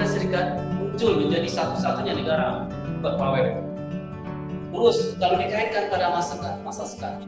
Serikat muncul menjadi satu-satunya negara superpower. Terus kalau dikaitkan pada masa sekarang,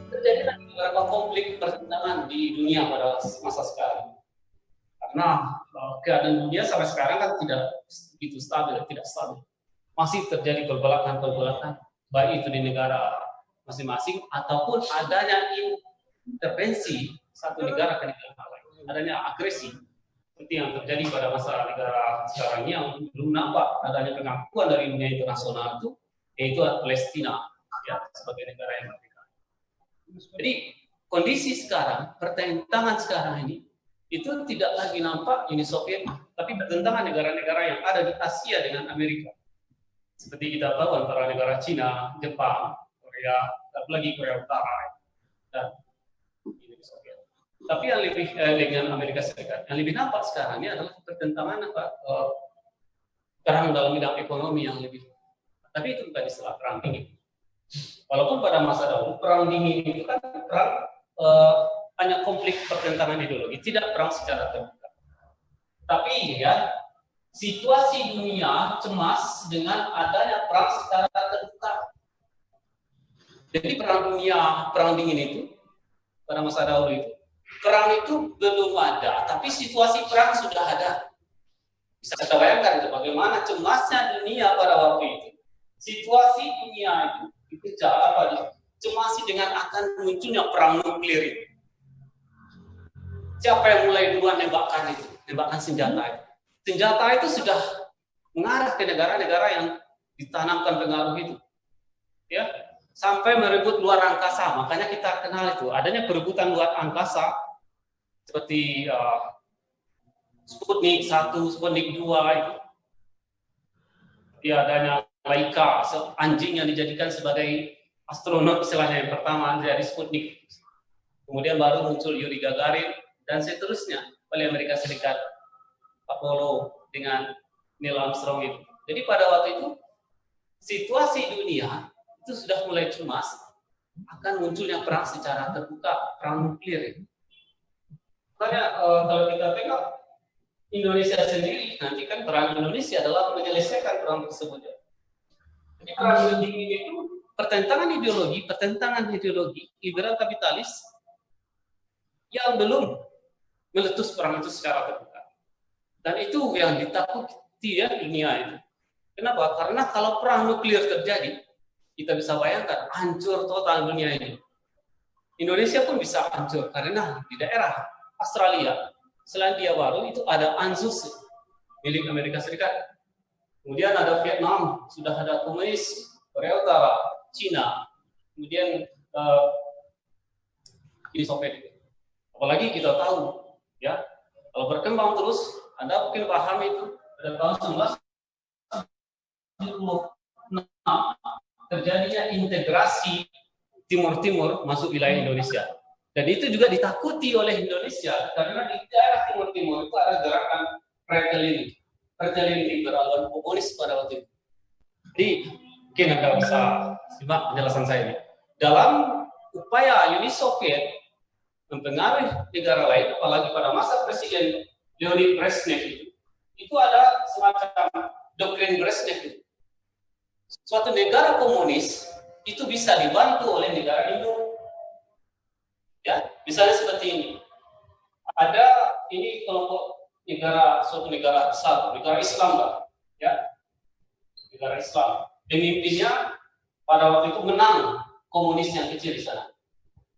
terjadi lagi beberapa konflik pertentangan di dunia pada masa sekarang. Karena keadaan dunia sampai sekarang kan tidak begitu stabil, tidak stabil. Masih terjadi pergolakan-pergolakan, baik itu di negara masing-masing ataupun adanya intervensi satu negara ke negara lain, adanya agresi seperti yang terjadi pada masa negara sekarang ini yang belum nampak adanya pengakuan dari dunia internasional itu, yaitu Palestina ya sebagai negara yang merdeka. Jadi kondisi sekarang, pertentangan sekarang ini itu tidak lagi nampak Uni Soviet, tapi pertentangan negara-negara yang ada di Asia dengan Amerika. Seperti kita tahu antara negara Cina, Jepang, Korea, apalagi Korea Utara dan Uni Soviet. Tapi yang lebih dengan Amerika Serikat, yang lebih nampak sekarang ini adalah pertentangan perang dalam bidang ekonomi yang lebih. Tapi itu bukan istilah perang dingin. Walaupun pada masa dahulu perang dingin itu kan perang hanya konflik pertentangan ideologi, tidak perang secara terbuka. Tapi ya, situasi dunia cemas dengan adanya perang secara terbuka. Jadi perang dingin itu pada masa dahulu itu, perang itu belum ada, tapi situasi perang sudah ada. Bisa kita bayangkan bagaimana cemasnya dunia pada waktu itu. Situasi dunia itu dicemasi dengan akan munculnya perang nuklir itu. Siapa yang mulai duluan nembakan senjata itu? Senjata itu sudah mengarah ke negara-negara yang ditanamkan pengaruh itu, ya, sampai merebut luar angkasa. Makanya kita kenal itu adanya perebutan luar angkasa seperti Sputnik 1, Sputnik 2 itu. Ya, adanya Laika, anjing yang dijadikan sebagai astronot istilahnya yang pertama dari Sputnik. Kemudian baru muncul Yuri Gagarin dan seterusnya oleh Amerika Serikat, Apollo dengan Neil Armstrong itu. Jadi pada waktu itu situasi dunia itu sudah mulai cemas akan munculnya perang secara terbuka, perang nuklir. Makanya kalau kita tengok Indonesia sendiri, nanti kan peran Indonesia adalah menyelesaikan perang tersebut. Jadi perang dingin itu pertentangan ideologi liberal kapitalis yang belum meletus perang itu secara terbuka. Dan itu yang ditakuti ya dunia itu. Kenapa? Karena kalau perang nuklir terjadi, kita bisa bayangkan hancur total dunia ini. Indonesia pun bisa hancur karena di daerah Australia, Selandia Baru itu ada ANZUS milik Amerika Serikat. Kemudian ada Vietnam, sudah ada komunis, Korea Utara, Cina, kemudian Uni Soviet. Apalagi kita tahu, ya, kalau berkembang terus, Anda mungkin paham itu pada tahun 1976 terjadinya integrasi Timur-Timur masuk wilayah Indonesia. Dan itu juga ditakuti oleh Indonesia karena di daerah Timur-Timur itu ada gerakan perjalanan liberal dan komunis pada waktu itu. Jadi mungkin Anda bisa simak penjelasan saya ini. Dalam upaya Uni Soviet mempengaruhi negara lain, apalagi pada masa Presiden Leonid Brezhnev itu ada semacam doktrin Brezhnev itu. Suatu negara komunis itu bisa dibantu oleh negara induk. Ya, misalnya seperti ini. Ada ini kelompok suatu negara besar, negara Islam, Pak. Ya. Negara Islam. Pemimpinnya pada waktu itu menang komunis yang kecil di sana.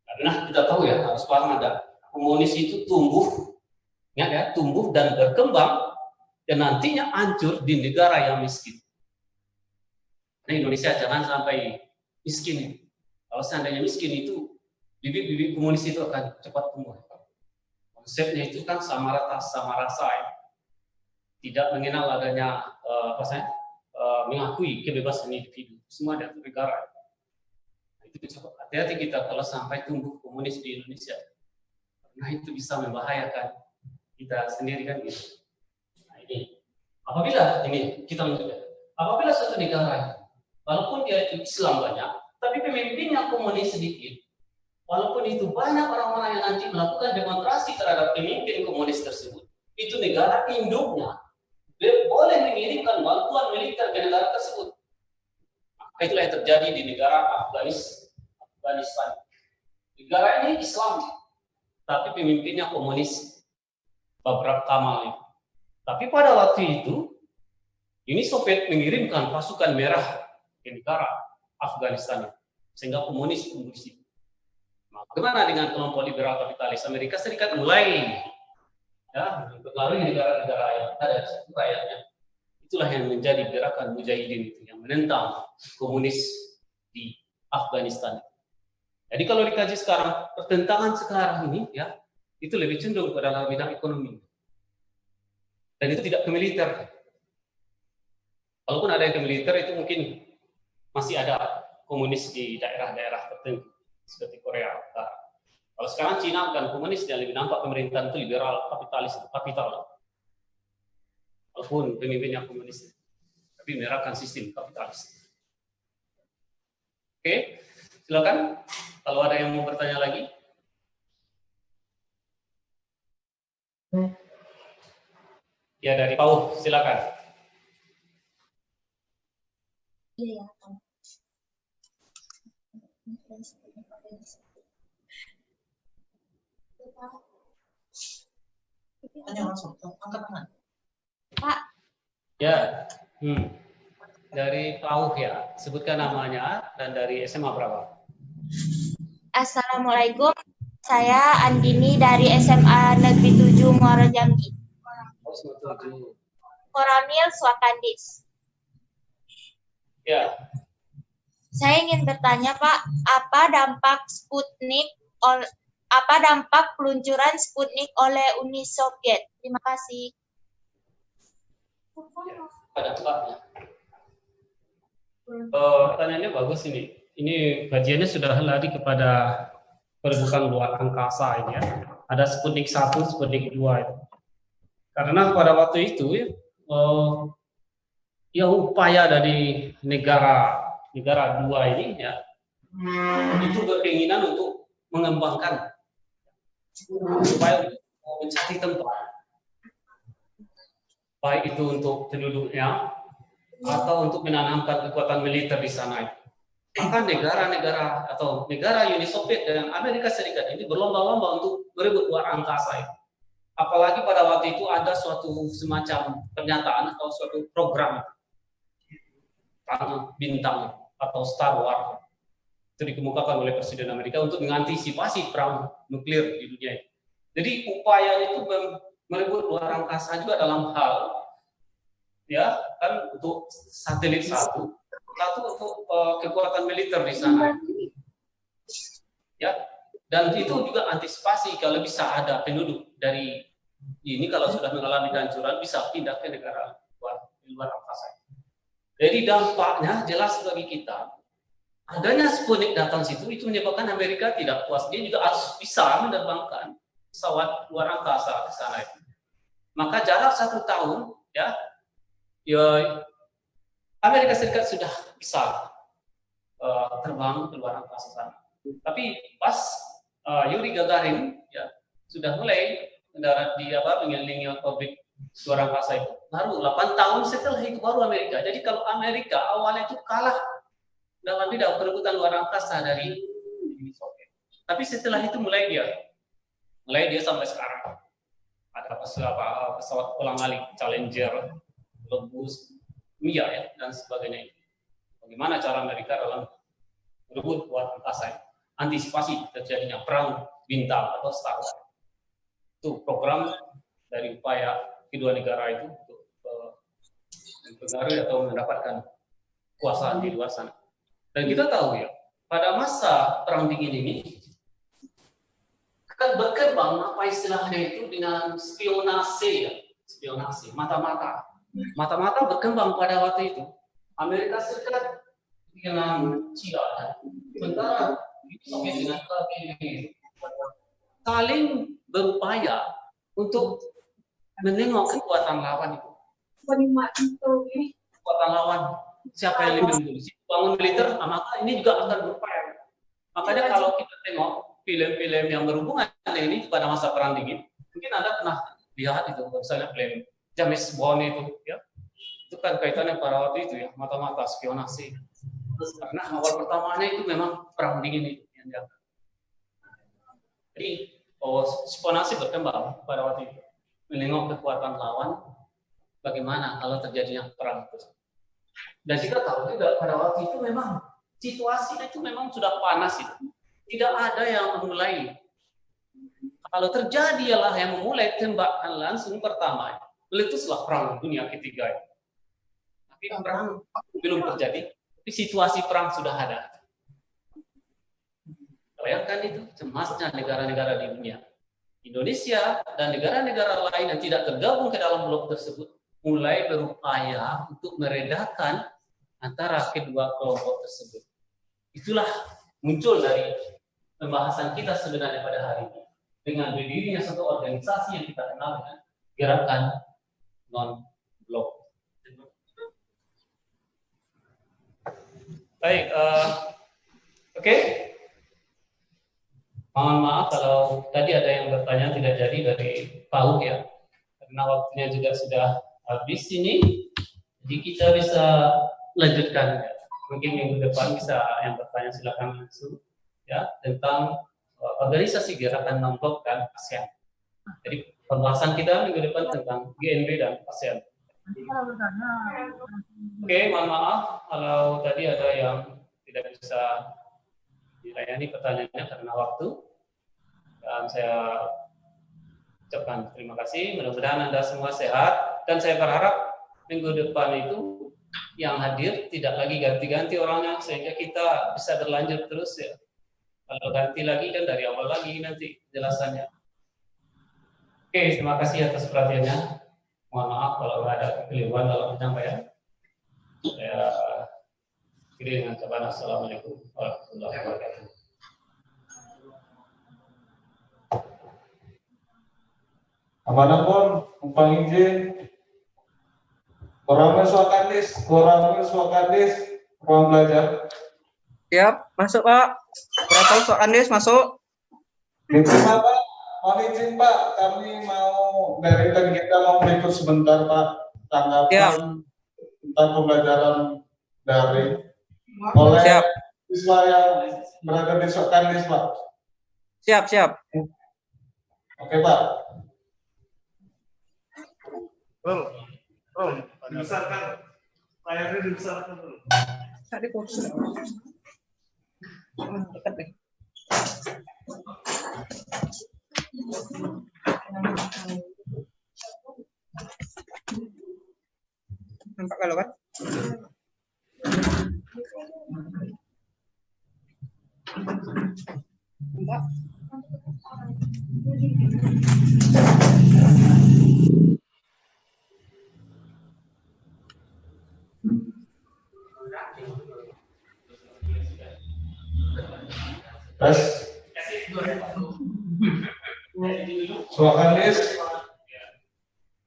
Karena kita tahu ya, harus paham ada komunis itu tumbuh dan berkembang dan nantinya hancur di negara yang miskin. Nah, Indonesia jangan sampai miskin. Kalau seandainya miskin itu, bibit-bibit komunis itu akan cepat tumbuh. Konsepnya itu kan sama rasa ya. Tidak mengenal adanya mengakui kebebasan individu. Semua ada negara. Itu hati-hati kita kalau sampai tumbuh komunis di Indonesia. Nah, itu bisa membahayakan kita sendiri kan gitu. Nah, ini apabila ini kita mencoba, apabila suatu negara walaupun dia itu Islam banyak, tapi pemimpinnya komunis sedikit, walaupun itu banyak orang-orang yang nanti melakukan demonstrasi terhadap pemimpin komunis tersebut, itu negara induknya mengirimkan bantuan militer ke negara tersebut. Itulah yang terjadi di negara Afghanistan. Negara ini Islam, tapi pemimpinnya komunis, Babrak Kamal. Tapi pada waktu itu, Uni Soviet mengirimkan pasukan merah ke negara Afghanistan, sehingga komunis itu. Bagaimana dengan kelompok liberal kapitalis? Amerika Serikat mulai mempengaruhi negara-negara yang ada di situ rakyatnya. Itulah yang menjadi gerakan Mujahidin itu, yang menentang komunis di Afghanistan. Jadi kalau dikaji sekarang, pertentangan sekarang ini itu lebih cenderung pada bidang ekonomi. Dan itu tidak ke militer. Walaupun ada yang ke militer, itu mungkin masih ada komunis di daerah-daerah tertentu, seperti Korea Utara. Kalau sekarang Cina dan komunis, yang lebih nampak pemerintahan itu liberal, kapitalis, kapital. Walaupun pemimpinnya komunis, tapi menerapkan sistem kapitalis. Oke, silakan. Kalau ada yang mau bertanya lagi. Ya, dari Paul, silakan. Iya. Tanya langsung, angkat tangan. Pak. Ya. Dari Paul ya, sebutkan namanya dan dari SMA berapa? Assalamualaikum, saya Andini dari SMA Negeri 7 Muara Jambi. Koramil Swakandis. Ya. Saya ingin bertanya Pak, apa dampak peluncuran Sputnik oleh Uni Soviet? Terima kasih. Pada dampaknya. Pertanyaannya bagus ini. Ini kajiannya sudah lari kepada perbukaan luar angkasa ini ya. Ada Sputnik 1, Sputnik 2 itu. Karena pada waktu itu upaya dari negara dua ini itu berkeinginan untuk mengembangkan supaya mencari tempat, baik itu untuk penduduknya atau untuk menanamkan kekuatan militer di sana. Maka negara-negara atau negara Uni Soviet dan Amerika Serikat ini berlomba-lomba untuk berebut luar angkasa itu. Apalagi pada waktu itu ada suatu semacam pernyataan atau suatu program bintang atau Star Wars itu dikemukakan oleh Presiden Amerika untuk mengantisipasi perang nuklir di dunia ini. Jadi upaya itu merebut luar angkasa juga dalam hal untuk satelit satu untuk kekuatan militer di sana. Dan itu juga antisipasi kalau bisa ada penduduk dari ini kalau sudah mengalami kehancuran bisa pindah ke negara luar angkasa. Jadi dampaknya jelas bagi kita. Adanya Sputnik datang situ itu menyebabkan Amerika tidak puas. Dia juga harus bisa menerbangkan pesawat luar angkasa ke sana. Maka jarak 1 tahun Amerika Serikat sudah bisa terbang ke luar angkasa sana. Tapi pas Yuri Gagarin sudah mulai mendarat di mengelilingi orbit luar angkasa itu. Baru 8 tahun setelah itu baru Amerika. Jadi kalau Amerika awalnya itu kalah dalam bidang perebutan luar angkasa dari Uni Soviet. Tapi setelah itu mulai dia sampai sekarang. Ada pesawat ulang-alik Challenger, Columbus, Mia dan sebagainya. Bagaimana cara Amerika dalam merebut luar angkasa? Antisipasi terjadinya perang bintang atau Star Wars. Itu program dari upaya kedua negara itu untuk mempengaruhi atau mendapatkan kekuasaan di luar sana. Dan kita tahu pada masa perang dingin ini akan berkembang istilahnya itu dengan spionase, mata-mata berkembang pada waktu itu. Amerika Serikat dengan China, sementara Soviet dengan KGB saling berupaya untuk menengok kekuatan lawan itu. Kekuatan lawan siapa yang lebih dulu? Bangun militer, maka ini juga akan berupaya. Makanya kalau kita tengok film-film yang berhubungan dengan ini pada masa perang dingin, mungkin Anda pernah lihat itu, misalnya film James Bond itu itu kan kaitannya pada waktu itu ya, mata-mata spionase. Karena awal pertamanya itu memang perang dingin itu yang diangkat. Jadi spionase berkembang pada waktu itu, menengok kekuatan lawan, bagaimana kalau terjadinya perang itu. Dan kita tahu juga pada waktu itu memang situasinya itu memang sudah panas itu. Tidak ada yang memulai. Kalau terjadi ialah yang memulai tembakan langsung pertama. Meletuslah perang dunia ketiga. Tapi perang belum terjadi. Tapi situasi perang sudah ada. Bayangkan itu cemasnya negara-negara di dunia. Indonesia dan negara-negara lain yang tidak tergabung ke dalam blok tersebut mulai berupaya untuk meredakan antara kedua kelompok tersebut. Itulah muncul dari pembahasan kita sebenarnya pada hari ini. Dengan berdirinya satu organisasi yang kita kenal dengan gerakan non-blok. Baik, oke. Mohon maaf kalau tadi ada yang bertanya tidak jadi dari PAUD ya, karena waktunya juga sudah habis ini, jadi kita bisa lanjutkan. Ya. Mungkin minggu depan bisa yang bertanya silakan langsung ya tentang organisasi gerakan non-blok dan ASEAN. Jadi pembahasan kita minggu depan tentang GNB dan ASEAN. Oke, mohon maaf kalau tadi ada yang tidak bisa dilayani pertanyaannya karena waktu. Dan saya ucapkan terima kasih. Mudah-mudahan Anda semua sehat. Dan saya berharap minggu depan itu yang hadir tidak lagi ganti-ganti orangnya sehingga kita bisa berlanjut terus ya. Kalau ganti lagi kan dari awal lagi nanti jelasannya. Oke, terima kasih atas perhatiannya. Mohon maaf kalau ada kekeliruan dalam penyampaian. Saya akhiri dengan ucapan assalamualaikum warahmatullahi wabarakatuh. Amanapun umpang izin Koramil Suakandis, ruang belajar. Siap, masuk Pak. Berapa Suakandis masuk? Diterima Pak, mohon izin Pak, kami mau dari kita mau berikut sebentar Pak tanggapan tentang pembelajaran daring oleh siswa yang berada di Suakandis Pak. Siap. Oke Pak. Dibesarkan, layarnya dibesarkan dulu. Tadi kursi. Dekat deh. Nampak kalau kan? Nampak. Tes.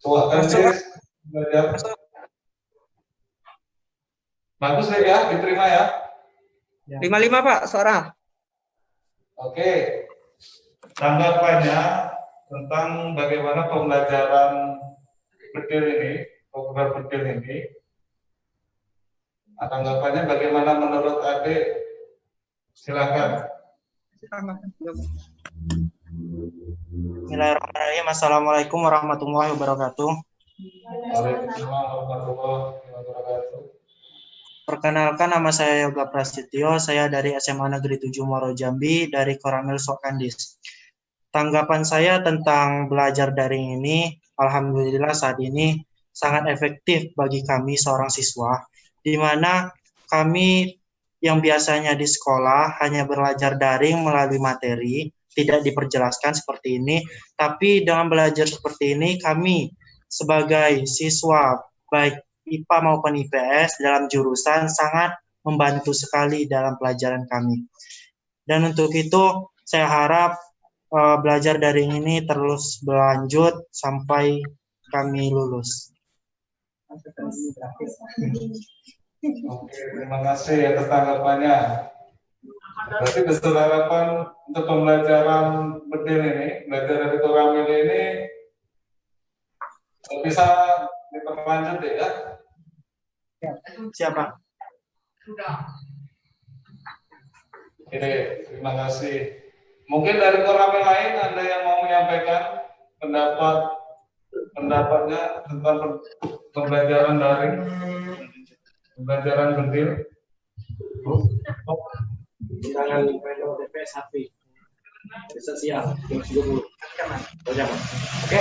Suakandis belajar. Bagus ya, diterima ya. 55 Pak, suara. Oke. Tanggapannya tentang bagaimana pembelajaran bedil ini, program bedil ini. Tanggapannya bagaimana menurut adik? Silakan. Bismillahirrahmanirrahim. Assalamualaikum warahmatullahi wabarakatuh. Waalaikumsalam warahmatullahi wabarakatuh. Perkenalkan, nama saya Yoga Prasetyo. Saya dari SMA Negeri 7 Muaro Jambi dari Koramil Suakandis. Tanggapan saya tentang belajar daring ini, alhamdulillah saat ini sangat efektif bagi kami seorang siswa, di mana kami yang biasanya di sekolah hanya belajar daring melalui materi, tidak diperjelaskan seperti ini, tapi dengan belajar seperti ini kami sebagai siswa baik IPA maupun IPS dalam jurusan sangat membantu sekali dalam pelajaran kami. Dan untuk itu saya harap belajar daring ini terus berlanjut sampai kami lulus. Oke, terima kasih atas tanggapannya. Berarti besar harapan untuk pembelajaran bedil ini, belajar dari Koramil ini bisa diperlanjut ya. Siapa? Oke, terima kasih. Mungkin dari koramil lain ada yang mau menyampaikan pendapatnya tentang pembelajaran daring, pembelajaran berdil. Jangan main TPS HP. Bisa siang, jam 10. Oke.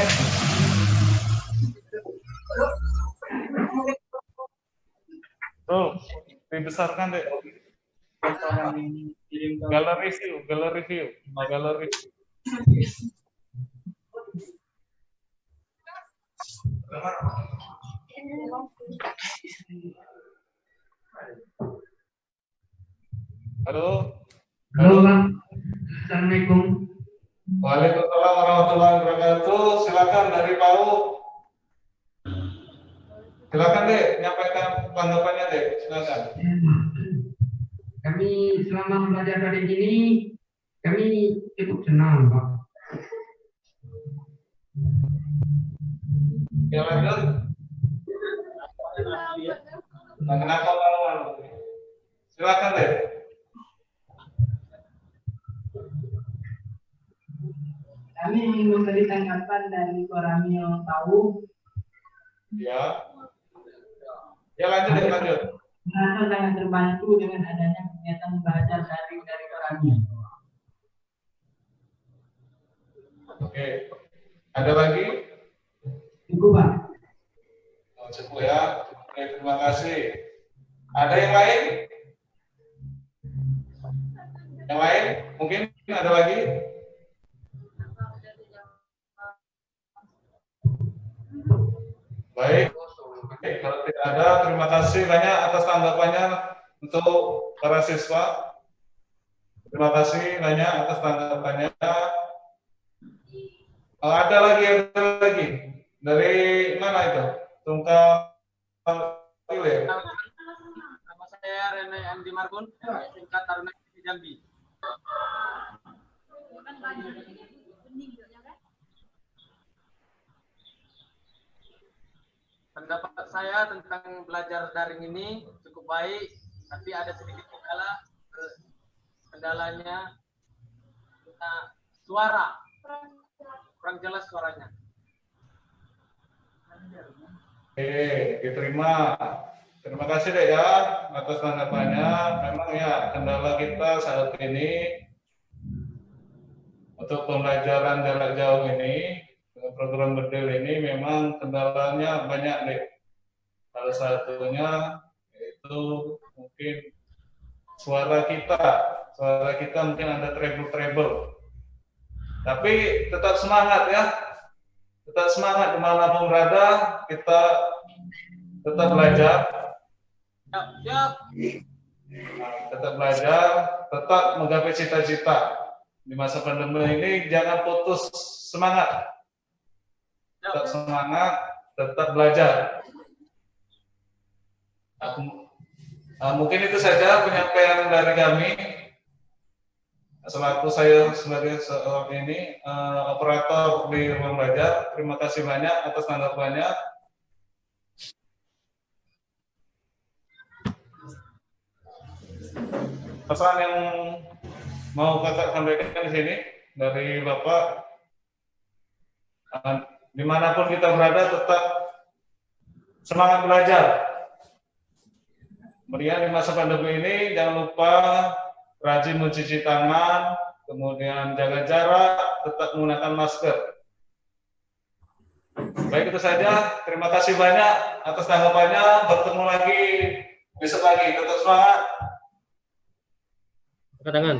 Tuh, dibesarkan deh. Gallery view. Halo. Halo Bang. Assalamualaikum. Waalaikumsalam warahmatullahi wabarakatuh. Silakan dari PAU. Silakan deh, nyampaikan tanggapannya deh. Silakan. Kami selama belajar daring ini, kami cukup senang, Pak. Ya lanjut. Nah, kenapa malu? Silakan deh. Kami ingin memberi tanggapan dari Koramil tahu. Ya. Ya lanjut. Merasa sangat terbantu dengan adanya kegiatan belajar daring dari Koramil. Oke. Ada lagi? Cukup, Pak. Oh, cukup ya. Oke, terima kasih. Ada yang lain? Yang lain? Mungkin ada lagi? Baik. Oke, kalau tidak ada, terima kasih banyak atas tanggapannya untuk para siswa. Terima kasih banyak atas tanggapannya. Ada lagi. Dari mana itu? Tungkal Hilir. Nama saya Rene Andi Margun, tingkat Taruna Jambi. Pendapat saya tentang belajar daring ini cukup baik, tapi ada sedikit kendalanya suara, kurang jelas suaranya. Oke, diterima. Terima kasih deh ya atas tanggapannya. Memang ya kendala kita saat ini untuk pembelajaran jarak jauh ini, program berdil ini memang kendalanya banyak deh. Salah satunya yaitu mungkin suara kita mungkin ada treble. Tapi tetap semangat ya. Tetap semangat dimanapun berada, kita tetap belajar. Siap. Tetap belajar, tetap menggapai cita-cita. Di masa pandemi ini jangan putus semangat. Tetap semangat, tetap belajar. Mungkin itu saja penyampaian dari kami. Selaku saya sebagai seorang operator di ruang belajar, terima kasih banyak atas tanggapannya. Pesan yang mau kakak sampaikan di sini dari Bapak, dimanapun kita berada tetap semangat belajar. Kemudian di masa pandemi ini jangan lupa rajin mencuci tangan, kemudian jaga jarak, tetap menggunakan masker. Baik, itu saja. Terima kasih banyak atas tanggapannya. Bertemu lagi besok lagi. Tetap semangat. Angkat tangan.